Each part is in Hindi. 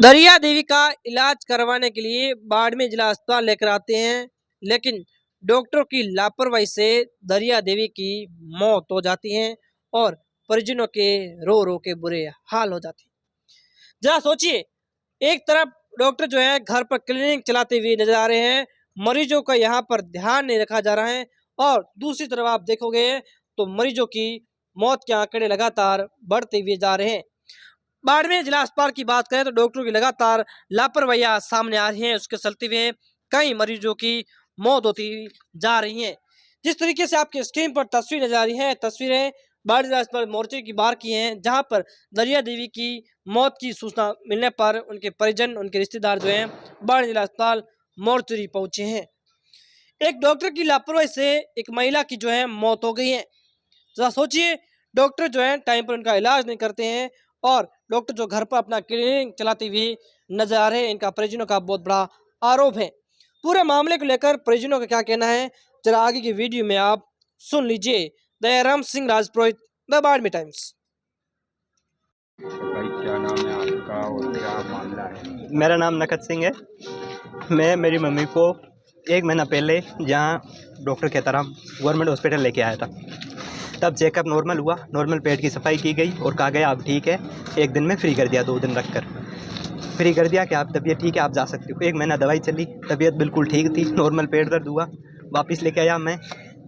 दरिया देवी का इलाज करवाने के लिए बाड़मेर जिला अस्पताल लेकर आते हैं, लेकिन डॉक्टरों की लापरवाही से दरिया देवी की मौत हो जाती है और परिजनों के रो रो के बुरे हाल हो जाते हैं। जरा सोचिए, एक तरफ डॉक्टर जो है घर पर क्लिनिक चलाते हुए नजर आ रहे हैं, मरीजों का यहाँ पर ध्यान नहीं रखा जा रहा है, और दूसरी तरफ आप देखोगे तो मरीजों की मौत के आंकड़े लगातार बढ़ते हुए जा रहे हैं। बाड़मेर जिला अस्पताल की बात करें तो डॉक्टरों की लगातार लापरवाहियां सामने आ रही हैं, उसके चलते हुए कई मरीजों की मौत होती जा रही है। जिस तरीके से आपकी स्क्रीन पर तस्वीर नजर आ रही है, तस्वीरें बाड़मेर जिला अस्पताल मोर्चे की बाहर की हैं, जहां पर दरिया देवी की मौत की सूचना मिलने पर उनके परिजन, उनके रिश्तेदार जो हैं बाड़मेर जिला अस्पताल मोर्चरी पहुंचे हैं। एक डॉक्टर की लापरवाही से एक महिला की जो है मौत हो गई है। जरा सोचिए, डॉक्टर जो है टाइम पर उनका इलाज नहीं करते हैं, और डॉक्टर जो घर पर अपना क्लिनिक चलाते हुए नजर आ रहे हैं, इनका परिजनों का बहुत बड़ा आरोप है। पूरे मामले को लेकर परिजनों का क्या कहना है, जरा आगे की वीडियो में आप सुन लीजिए। Dayaram Singh Rajpurohit, the Barmer times. भाई क्या नाम है आपका और क्या मामला है? मेरा नाम नकद सिंह है। मैं मेरी मम्मी को 1 महीना पहले जहाँ डॉक्टर खेताराम गवर्नमेंट हॉस्पिटल लेके आया था। तब चेकअप नॉर्मल हुआ, नॉर्मल पेट की सफाई की गई और कहा गया आप ठीक है, 1 दिन में फ्री कर दिया, 2 दिन रख कर फ्री कर दिया कि आप तबीयत ठीक है, आप जा सकते हो। 1 महीना दवाई चली, तबीयत बिल्कुल ठीक थी, नॉर्मल पेट दर्द हुआ। वापस लेके आया मैं,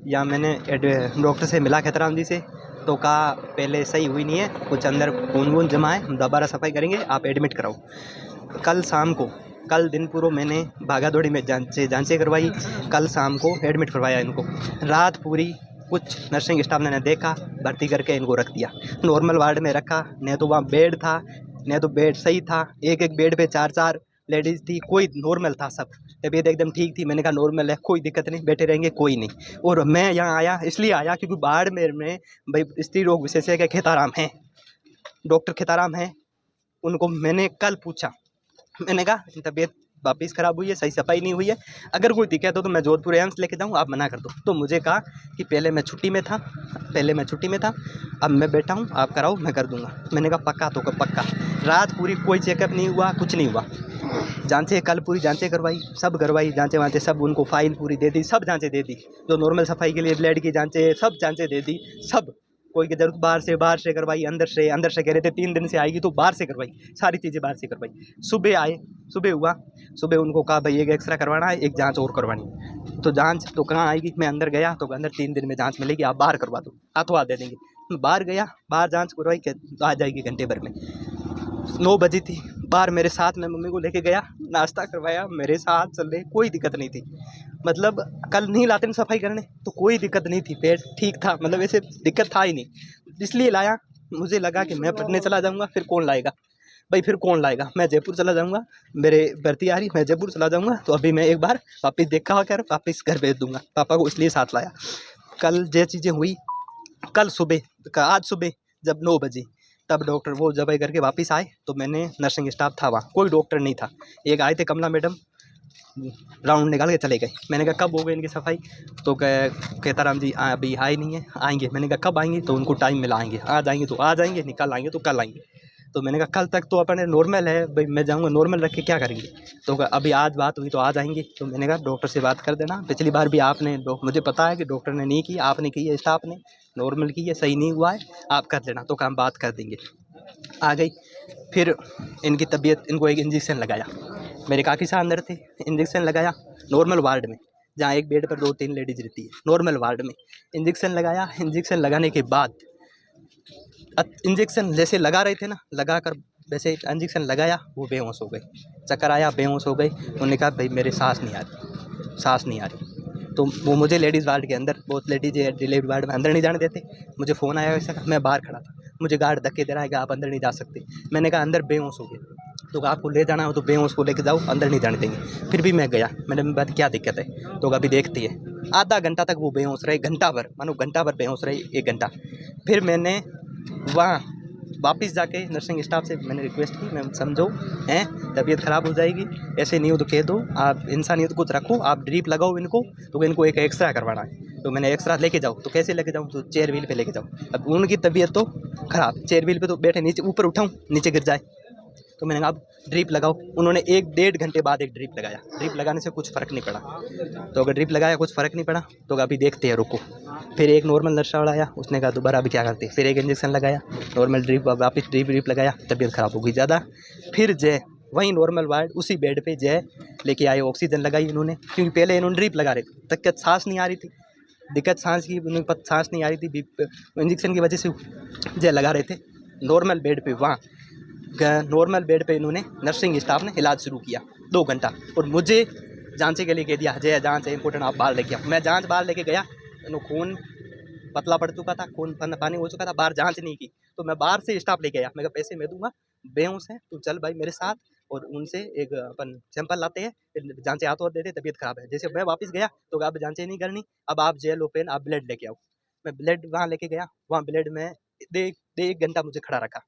या मैंने डॉक्टर से मिला खेताराम जी से, तो कहा पहले सही हुई नहीं है, कुछ अंदर खून वून जमा है, हम दोबारा सफाई करेंगे, आप एडमिट कराओ। कल शाम को, कल दिन पूरा मैंने भागा दौड़ी में जांचें करवाई, कल शाम को एडमिट करवाया इनको। रात पूरी कुछ नर्सिंग स्टाफ ने देखा, भर्ती करके इनको रख दिया, नॉर्मल वार्ड में रखा। न तो वहाँ बेड था, न तो बेड सही था, एक बेड पे 4 लेडीज़ थी, कोई नॉर्मल था, सब तबीयत एकदम ठीक थी। मैंने कहा नॉर्मल है, कोई दिक्कत नहीं, बैठे रहेंगे, कोई नहीं। और मैं यहाँ आया इसलिए आया क्योंकि बाड़मेर में भाई स्त्री रोग विशेषज्ञ खेताराम हैं, डॉक्टर खेताराम हैं। उनको मैंने कल पूछा, मैंने कहा तबीयत वापस ख़राब हुई है, सही सफाई नहीं हुई है, अगर कोई दिक्कत हो तो मैं जोधपुर एम्स लेके जाऊँ, आप मना कर दो। तो मुझे कहा कि पहले मैं छुट्टी में था, अब मैं बैठा हूँ, आप कराओ, मैं कर दूँगा। मैंने कहा पक्का, तो पक्का। रात पूरी कोई चेकअप नहीं हुआ, कुछ नहीं हुआ। जांचें कल पूरी जांचें करवाई, सब करवाई, जांचें वांचें सब, उनको फाइल पूरी दे दी, सब जांचें दे दी, जो नॉर्मल सफाई के लिए ब्लड की जांचें, सब जांचें दे दी, सब। कोई की जरूरत बाहर से करवाई, अंदर से कह रहे थे 3 दिन से आएगी, तो बाहर से करवाई, सारी चीज़ें बाहर से करवाई। सुबह आए, सुबह हुआ, सुबह उनको कहा भाई एक एक्सरा करवाना है, एक जांच और करवानी है। तो जांच तो कहाँ आएगी, मैं अंदर गया तो अंदर 3 दिन में जांच मिलेगी, आप बाहर करवा दो, हाथों दे देंगे। बाहर गया, बाहर जांच करवाई, आ जाएगी घंटे भर में। 9 बजी थी, बाहर मेरे साथ मैं मम्मी को लेके गया, नाश्ता करवाया, मेरे साथ चल रहे, कोई दिक्कत नहीं थी। मतलब कल नहीं लाते ना सफाई करने तो कोई दिक्कत नहीं थी, पेट ठीक था, मतलब ऐसे दिक्कत था ही नहीं, इसलिए लाया। मुझे लगा कि मैं पढ़ने चला जाऊँगा, फिर कौन लाएगा भाई, फिर कौन लाएगा, मैं जयपुर चला जाऊँगा, मेरे भर्ती आ रही, मैं जयपुर चला जाऊँगा, तो अभी मैं एक बार वापस देखा कर वापस घर भेज दूँगा पापा को, इसलिए साथ लाया। कल जो चीज़ें हुई, कल सुबह, आज सुबह जब 9 बजे, तब डॉक्टर वो जब करके वापस आए, तो मैंने नर्सिंग स्टाफ था वहाँ, कोई डॉक्टर नहीं था। एक आए थे कमला मैडम, राउंड निकाल के चले गए। मैंने कहा कब हो गई इनकी सफाई, तो खेताराम जी अभी आए नहीं है, आएंगे। मैंने कहा कब आएंगे, तो उनको टाइम मिला आएंगे, आज आएंगे तो आज आएंगे, निकल आएंगे तो कल आएंगे। तो मैंने कहा कल तक तो अपने नॉर्मल है भाई, मैं जाऊँगा नॉर्मल रख के क्या करेंगे, तो अभी आज बात हुई तो आज आएंगे। तो मैंने कहा डॉक्टर से बात कर देना, पिछली बार भी आपने, मुझे पता है कि डॉक्टर ने नहीं की, आपने की है, स्टाफ ने नॉर्मल की है, सही नहीं हुआ है, आप कर लेना, तो काम बात कर देंगे। आ गई, फिर इनकी तबीयत, इनको एक इंजेक्शन लगाया, मेरे काफ़ी साहब अंदर थे, इंजेक्शन लगाया नॉर्मल वार्ड में, जहाँ एक बेड पर 2-3 लेडीज़ रहती है, नॉर्मल वार्ड में इंजेक्शन लगाया। इंजेक्शन लगाने के बाद इंजेक्शन जैसे लगा रहे थे ना, लगा कर वैसे इंजेक्शन लगाया, वो बेहोश हो गए, चक्कर आया, बेहोश हो गए। उन्होंने कहा भाई मेरे सांस नहीं आ रही। तो वो मुझे लेडीज़ वार्ड के अंदर, बहुत लेडीज़ डिलीवरी वार्ड में अंदर नहीं जाने देते। मुझे फ़ोन आया वैसा, मैं बाहर खड़ा था, मुझे गार्ड धक्के दे रहा है कि आप अंदर नहीं जा सकते। मैंने कहा अंदर बेहोश हो गए, तो आपको ले जाना हो तो बेहोश को लेके जाओ, अंदर नहीं जाने देंगे। फिर भी मैं गया, मैंने बात क्या दिक्कत है, तो अभी देखती है। आधा घंटा तक वो बेहोश रहे, घंटा भर, मानो घंटा भर बेहोश रहे, 1 घंटा। फिर मैंने वहाँ वापस जाके नर्सिंग स्टाफ से मैंने रिक्वेस्ट की, मैं समझो हैं, तबीयत ख़राब हो जाएगी, ऐसे नहीं हो तो कह दो, आप इंसानियत कुछ रखो, आप ड्रिप लगाओ इनको, तो इनको एक एक्सरा करवाना है। तो मैंने एक्सरा लेके जाओ, तो कैसे लेके जाऊँ, तो चेयर व्हील पे लेके जाओ। अब उनकी तबीयत तो ख़राब, चेयर व्हील पे तो बैठे, नीचे ऊपर उठाऊँ नीचे गिर जाए, तो मैंने कहा अब ड्रिप लगाओ। उन्होंने 1-1.5 घंटे बाद एक ड्रिप लगाया। ड्रिप लगाने से कुछ फ़र्क नहीं पड़ा। तो अगर ड्रिप लगाया कुछ फ़र्क नहीं पड़ा तो अभी देखते हैं, रुको। फिर एक नॉर्मल नर्स वाला आया, उसने कहा दोबारा अभी क्या करते हैं। फिर एक इंजेक्शन लगाया, नॉर्मल ड्रिप, वापस ड्रिप लगाया, तबीयत ख़राब हो गई ज़्यादा। फिर जय वहीं नॉर्मल वार्ड उसी बेड पे जय लेके आए, ऑक्सीजन लगाई इन्होंने, क्योंकि पहले इन्होंने ड्रिप लगा रहे थे, दिक्कत सांस नहीं आ रही थी, दिक्कत सांस की, उन्हें सांस नहीं आ रही थी, इंजेक्शन की वजह से जय लगा रहे थे। नॉर्मल बेड पे वहाँ नॉर्मल बेड पे इन्होंने नर्सिंग स्टाफ ने इलाज शुरू किया 2 घंटा, और मुझे जांचे के लिए कह दिया, जय जांच है इंपॉर्टेंट, आप बाहर लेके आओ। मैं जांच बाहर लेके गया, खून पतला पड़ चुका था, खून पानी हो चुका था, बाहर जांच नहीं की, तो मैं बाहर से स्टाफ लेके आया। मैं कहा पैसे मैं दूंगा, बेहोश है तू चल भाई मेरे साथ, और उनसे एक अपन सैंपल लाते हैं, फिर जांचें हाथ और देते, तबीयत खराब है। जैसे मैं वापस गया तो अब जांचें नहीं करनी, अब आप जेल ओपन, आप ब्लड लेके आओ। मैं ब्लड वहाँ लेके गया, वहाँ ब्लड में 1 घंटा मुझे खड़ा रखा।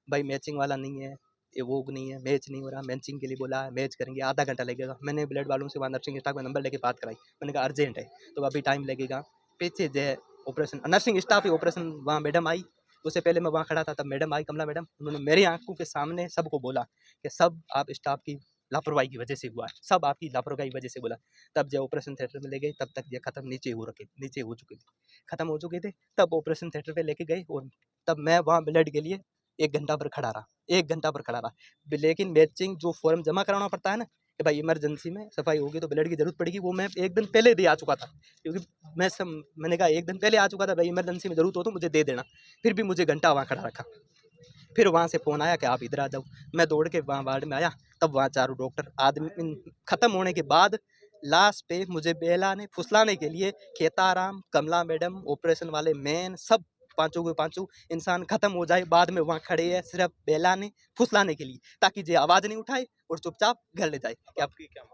भाई मैचिंग वाला नहीं है, ये वो नहीं है, मैच नहीं हो रहा, मैचिंग के लिए बोला है, मैच करेंगे, आधा घंटा लगेगा। मैंने ब्लड वालों से वहाँ नर्सिंग स्टाफ का नंबर लेके बात कराई, मैंने कहा अर्जेंट है, तो अभी टाइम लगेगा। पीछे जो है ऑपरेशन नर्सिंग स्टाफ ही ऑपरेशन, वहाँ मैडम आई, उससे पहले मैं वहाँ खड़ा था, तब मैडम आई, कमला मैडम, उन्होंने मेरी आंखों के सामने सबको बोला कि सब आप स्टाफ की लापरवाही की वजह से हुआ है, सब आपकी लापरवाही की वजह से बोला। तब जब ऑपरेशन थिएटर में ले गए, तब तक ये खत्म नीचे हो चुके थे, खत्म हो चुके थे। तब ऑपरेशन थिएटर पे लेके गए, और तब मैं वहाँ ब्लड के लिए 1 घंटा पर खड़ा रहा, 1 घंटा पर खड़ा रहा। लेकिन मैचिंग जो फॉर्म जमा कराना पड़ता है ना, कि भाई इमरजेंसी में सफाई होगी तो ब्लड की जरूरत पड़ेगी, वो मैं 1 दिन पहले दे आ चुका था, क्योंकि मैंने कहा 1 दिन पहले आ चुका था, भाई इमरजेंसी में जरूरत हो तो मुझे दे देना। फिर भी मुझे घंटा वहाँ खड़ा रखा। फिर वहाँ से फ़ोन आया कि आप इधर आ जाओ। मैं दौड़ के वहाँ वार्ड में आया, तब वहाँ चारों डॉक्टर आदमी ख़त्म होने के बाद लास्ट पे मुझे बहलाने फुसलाने के लिए खेताराम, कमला मैडम, ऑपरेशन वाले मैन, सब पाँचों के पाँचों इंसान ख़त्म हो जाए, बाद में वहाँ खड़े हैं सिर्फ बहलाने फुसलाने के लिए, ताकि जे आवाज़ नहीं उठाए और चुपचाप घर ले जाए। कि आपकी क्या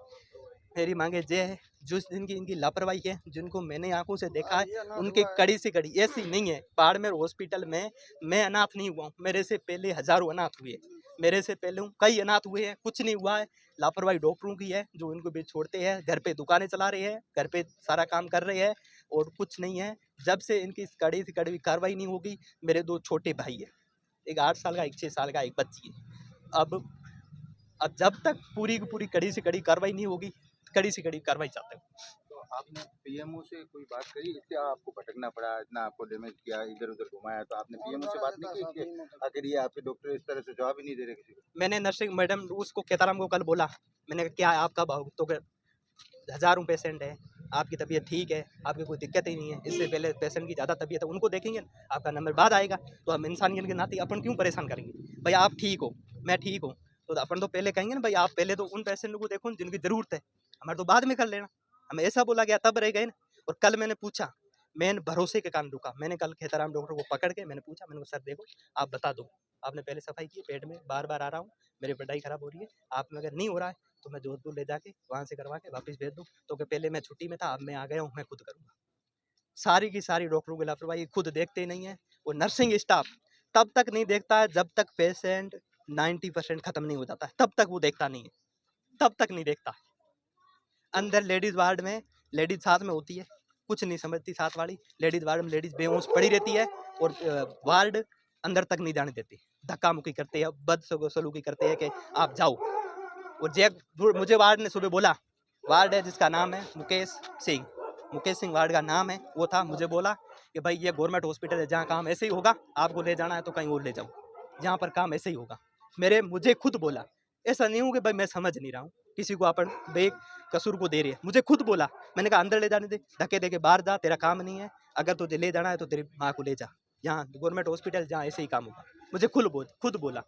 मेरी मांगे ये है, जिस दिन की इनकी लापरवाही है, जिनको मैंने आंखों से देखा है, उनकी कड़ी से कड़ी ऐसी नहीं है। बाड़मेर हॉस्पिटल में मैं अनाथ नहीं हुआ हूँ, मेरे से पहले हज़ारों अनाथ हुए, मेरे से पहले कई अनाथ हुए हैं, कुछ नहीं हुआ है। लापरवाही डॉक्टरों की है, जो इनको भी छोड़ते हैं, घर पे दुकानें चला रहे हैं, घर पे सारा काम कर रहे हैं, और कुछ नहीं है। जब से इनकी कड़ी से कड़ी कार्रवाई नहीं होगी, मेरे 2 छोटे भाई है, एक 8 साल का, एक 6 साल का, एक बच्ची है। अब जब तक पूरी की पूरी कड़ी से कड़ी कार्रवाई नहीं होगी, कड़ी से कड़ी कार्रवाई चाहते हैं। तो आपने पीएमओ से कोई बात करी, इसलिए आपको भटकना पड़ा, इतना आपको डैमेज किया, इधर उधर घुमाया, तो आपने पीएमओ से बात नहीं की कि आखिर ये आपके डॉक्टर इस तरह से जवाब ही नहीं दे रहे किसी को? मैंने नर्सिंग मैडम उसको केताराम को कल बोला, मैंने कहा क्या है आपका भाव, तो हज़ारों पेशेंट है, आपकी तबीयत ठीक है, आपकी कोई दिक्कत ही नहीं है, इससे पहले पेशेंट की ज़्यादा तबीयत है, उनको देखेंगे, आपका नंबर बाद आएगा, तो हम इंसानियत के नाते अपन क्यों परेशान करेंगे। भाई आप ठीक हो, मैं ठीक हूँ, तो अपन तो पहले कहेंगे ना, भाई आप पहले तो उन पेशेंट को देखो जिनकी ज़रूरत है, हमारे तो बाद में कर लेना। हमें ऐसा बोला गया तब रह गए ना। और कल मैंने पूछा, मैं भरोसे के कारण रुका, मैंने कल खेताराम डॉक्टर को पकड़ के मैंने पूछा, मैंने कहा सर देखो आप बता दो, आपने पहले सफाई की, पेट में बार बार आ रहा हूँ, मेरी पढ़ाई खराब हो रही है, आप में अगर नहीं हो रहा है तो मैं जोधपुर ले जाके वहाँ से करवा के वापस भेज दूँ, तो कि पहले मैं छुट्टी में था, अब मैं आ गया हूँ, मैं खुद करूँगा। सारी की सारी डॉक्टरों की लापरवाही, खुद देखते ही नहीं है। और नर्सिंग स्टाफ तब तक नहीं देखता है जब तक पेशेंट 90% खत्म नहीं हो जाता है, तब तक वो देखता नहीं है, तब तक नहीं देखता। अंदर लेडीज वार्ड में लेडीज साथ में होती है, कुछ नहीं समझती, साथ वाली लेडीज वार्ड में लेडीज बेहोश पड़ी रहती है, और वार्ड अंदर तक नहीं जाने देती, धक्का मुक्की करते हैं, बदसलूकी करते हैं कि आप जाओ। और मुझे वार्ड ने सुबह बोला, वार्ड है जिसका नाम है मुकेश सिंह वार्ड का नाम है, वो था, मुझे बोला कि भाई ये गवर्नमेंट हॉस्पिटल है, जहाँ काम ऐसे ही होगा, आपको ले जाना है तो कहीं और ले जाओ, जहाँ पर काम ऐसे ही होगा। मुझे खुद बोला, ऐसा नहीं हो कि भाई मैं समझ नहीं रहा हूँ, किसी को अपन बेकसूर को दे रही है, मुझे खुद बोला। मैंने कहा अंदर ले जाने दे, धक्के दे के बाहर जा, तेरा काम नहीं है, अगर तुझे ले जाना है तो तेरी माँ को ले जा, यहाँ गवर्नमेंट हॉस्पिटल जहाँ ऐसे ही काम होगा, मुझे खुद बोला।